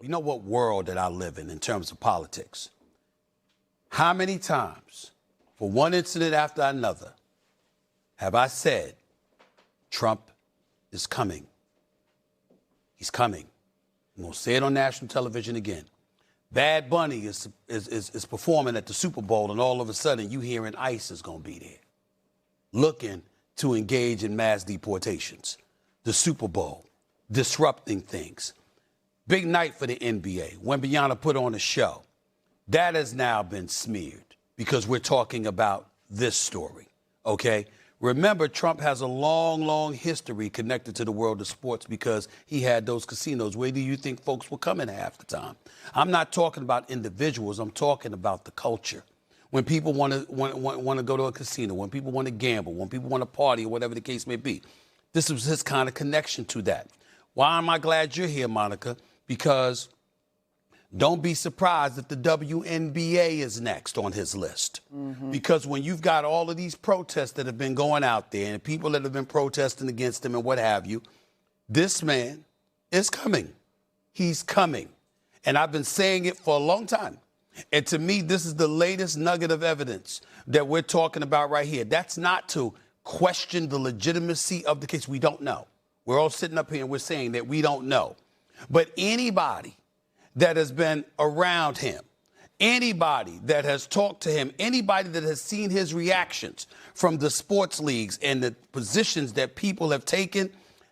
You know what world that I live in terms of politics? How many times, for one incident after another, have I said, Trump is coming? He's coming. I'm going to say it on national television again. Bad Bunny is performing at the Super Bowl, and all of a sudden you hearing ICE is going to be there, looking to engage in mass deportations. The Super Bowl, disrupting things. Big night for the NBA. Wembanyama put on a show. That has now been smeared because we're talking about this story, okay? Remember, Trump has a long, long history connected to the world of sports because he had those casinos. Where do you think folks were coming half the time? I'm not talking about individuals. I'm talking about the culture. When people want to go to a casino, when people want to gamble, when people want to party, or whatever the case may be. This was his kind of connection to that. Why am I glad you're here, Monica? Because don't be surprised if the WNBA is next on his list. Mm-hmm. Because when you've got all of these protests that have been going out there and people that have been protesting against him and what have you, this man is coming. He's coming. And I've been saying it for a long time. And to me, this is the latest nugget of evidence that we're talking about right here. That's not to question the legitimacy of the case. We don't know. We're all sitting up here and we're saying that we don't know. But anybody that has been around him, anybody that has talked to him, anybody that has seen his reactions from the sports leagues and the positions that people have taken,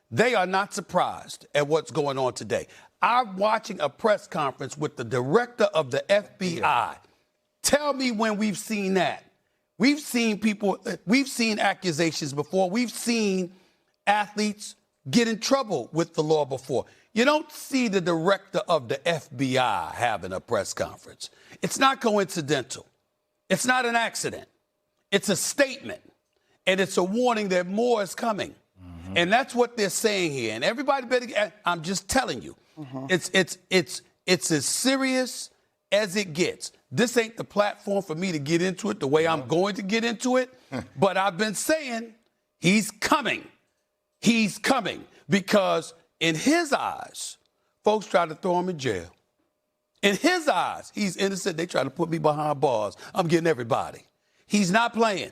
they are not surprised at what's going on today. I'm watching a press conference with the director of the FBI. Yeah. Tell me when we've seen that. We've seen people, we've seen accusations before. We've seen athletes get in trouble with the law before. You don't see the director of the FBI having a press conference. It's not coincidental. It's not an accident. It's a statement. And it's a warning that more is coming. Mm-hmm. And that's what they're saying here. And everybody better, I'm just telling you, mm-hmm. It's as serious as it gets. This ain't the platform for me to get into it the way I'm going to get into it. But I've been saying he's coming. He's coming because in his eyes, folks try to throw him in jail. In his eyes, he's innocent. They try to put me behind bars. I'm getting everybody. He's not playing.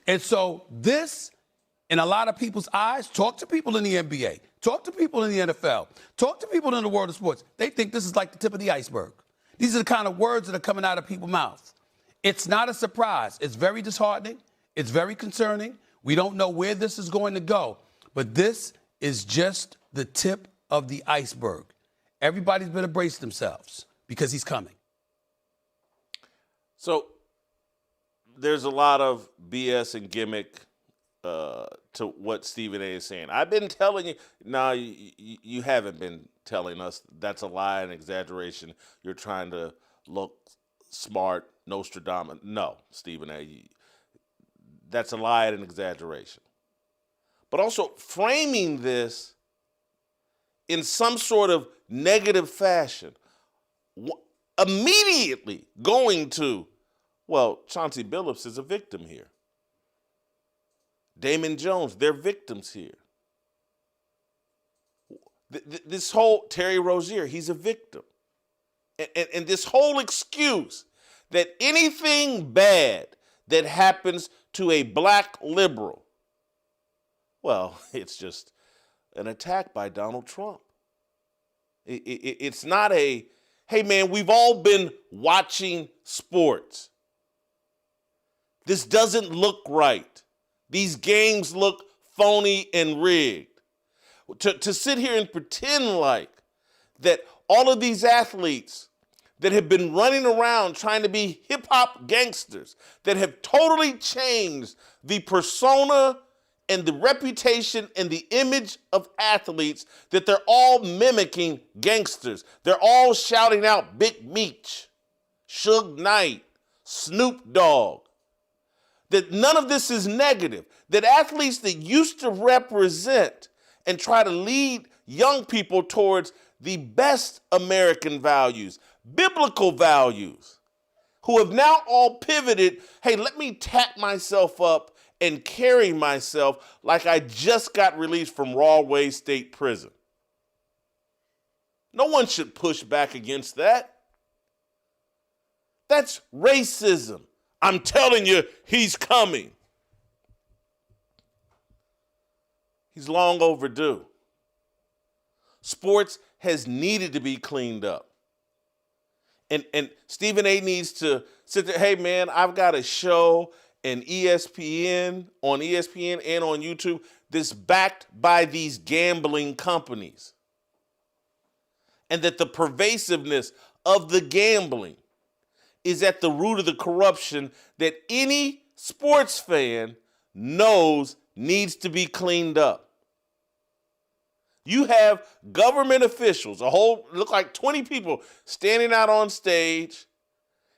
And so this, in a lot of people's eyes, talk to people in the NBA, talk to people in the NFL, talk to people in the world of sports. They think this is like the tip of the iceberg. These are the kind of words that are coming out of people's mouths. It's not a surprise. It's very disheartening. It's very concerning. We don't know where this is going to go. But this is just the tip of the iceberg. Everybody's better brace themselves because he's coming. So there's a lot of BS and gimmick to what Stephen A. is saying. I've been telling you. No, you haven't been telling us. That's a lie and exaggeration. You're trying to look smart, Nostradamus. No, Stephen A. That's a lie and an exaggeration. But also framing this in some sort of negative fashion, immediately going to, well, Chauncey Billups is a victim here. Damon Jones, they're victims here. This whole Terry Rozier, he's a victim. And this whole excuse that anything bad that happens to a black liberal, well, it's just an attack by Donald Trump. It's not a, hey, man, we've all been watching sports. This doesn't look right. These games look phony and rigged. To sit here and pretend like that all of these athletes that have been running around trying to be hip-hop gangsters, that have totally changed the persona and the reputation and the image of athletes, that they're all mimicking gangsters. They're all shouting out Big Meech, Suge Knight, Snoop Dogg. That none of this is negative. That athletes that used to represent and try to lead young people towards the best American values, biblical values, who have now all pivoted, hey, let me tap myself up and carry myself like I just got released from Rahway State Prison. No one should push back against that. That's racism. I'm telling you, he's coming. He's long overdue. Sports has needed to be cleaned up. And Stephen A needs to sit there, hey man, I've got a show on ESPN and on YouTube that's backed by these gambling companies. And that the pervasiveness of the gambling is at the root of the corruption that any sports fan knows needs to be cleaned up. You have government officials, look like 20 people standing out on stage.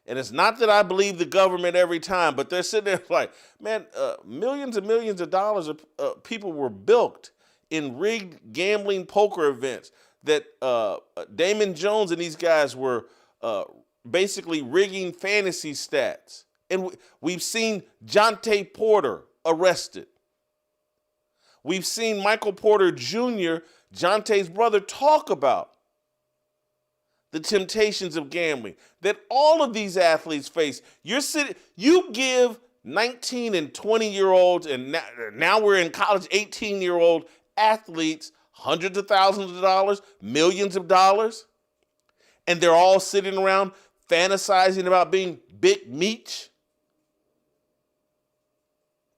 And it's not that I believe the government every time, but they're sitting there like, man, millions and millions of dollars of people were bilked in rigged gambling poker events that Damon Jones and these guys were basically rigging fantasy stats. And we've seen Jonte Porter arrested. We've seen Michael Porter Jr., Jonte's brother, talk about the temptations of gambling that all of these athletes face. You give 19 and 20-year-olds, and now we're in college, 18-year-old athletes hundreds of thousands of dollars, millions of dollars, and they're all sitting around fantasizing about being Big Meech.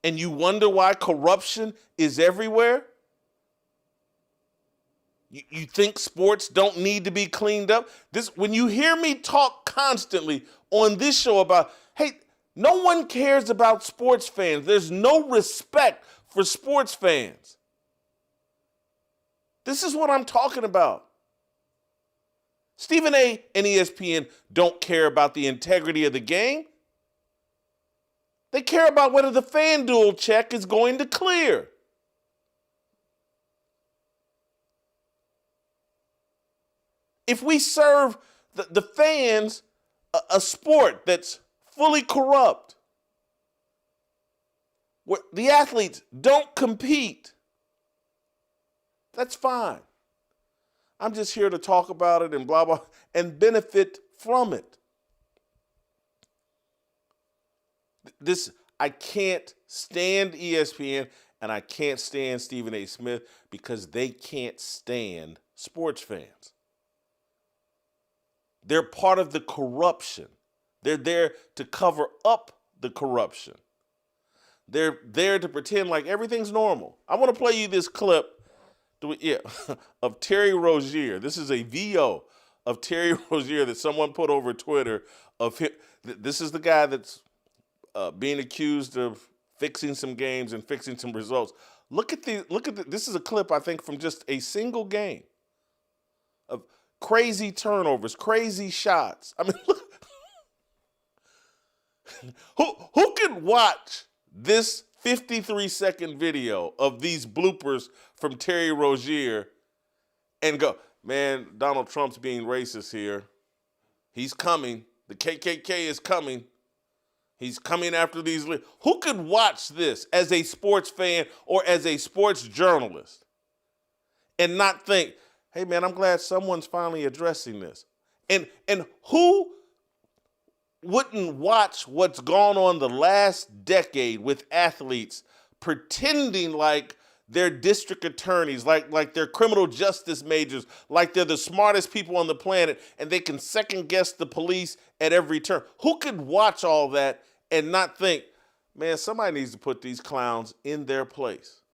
And you wonder why corruption is everywhere? You think sports don't need to be cleaned up? When you hear me talk constantly on this show about, hey, no one cares about sports fans. There's no respect for sports fans. This is what I'm talking about. Stephen A. and ESPN don't care about the integrity of the game. They care about whether the FanDuel check is going to clear. If we serve the fans a sport that's fully corrupt, where the athletes don't compete, that's fine. I'm just here to talk about it and blah, blah, and benefit from it. I can't stand ESPN and I can't stand Stephen A. Smith because they can't stand sports fans. They're part of the corruption. They're there to cover up the corruption. They're there to pretend like everything's normal. I want to play you this clip of Terry Rozier. This is a VO of Terry Rozier that someone put over Twitter of him. This is the guy that's being accused of fixing some games and fixing some results. Look at this is a clip, I think, from just a single game of crazy turnovers, crazy shots. I mean, look, who can watch this 53-second video of these bloopers from Terry Rozier and go, man, Donald Trump's being racist here. He's coming. The KKK is coming. He's coming after these. Who could watch this as a sports fan or as a sports journalist and not think, hey, man, I'm glad someone's finally addressing this? And who wouldn't watch what's gone on the last decade with athletes pretending like they're district attorneys, like they're criminal justice majors, like they're the smartest people on the planet, and they can second guess the police at every turn? Who could watch all that and not think, man, somebody needs to put these clowns in their place?